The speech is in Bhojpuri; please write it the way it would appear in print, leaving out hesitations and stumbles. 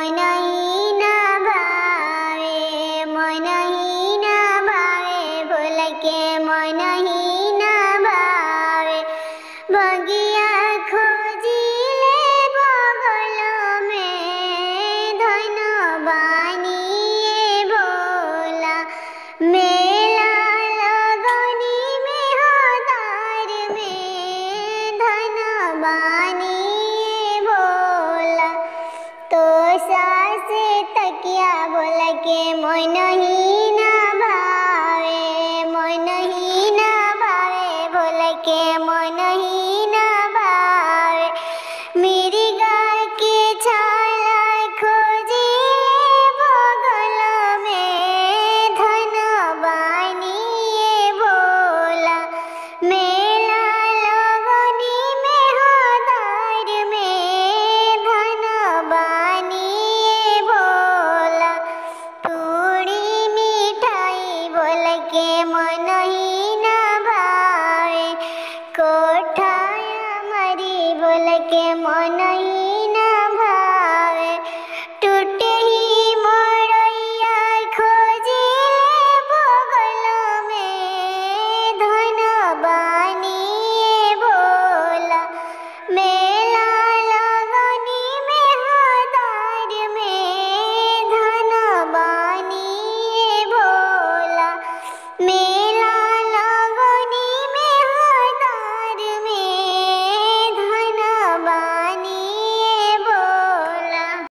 मन ही ना भावे, मन ही ना भावे, भूल के मन ही ना भावे। भगिया खोजिले बगल में, धन बानिए भोला। मेला लगनी में हदार में, धन बानिए भोला। तो सासे तकिया बोल के मन ही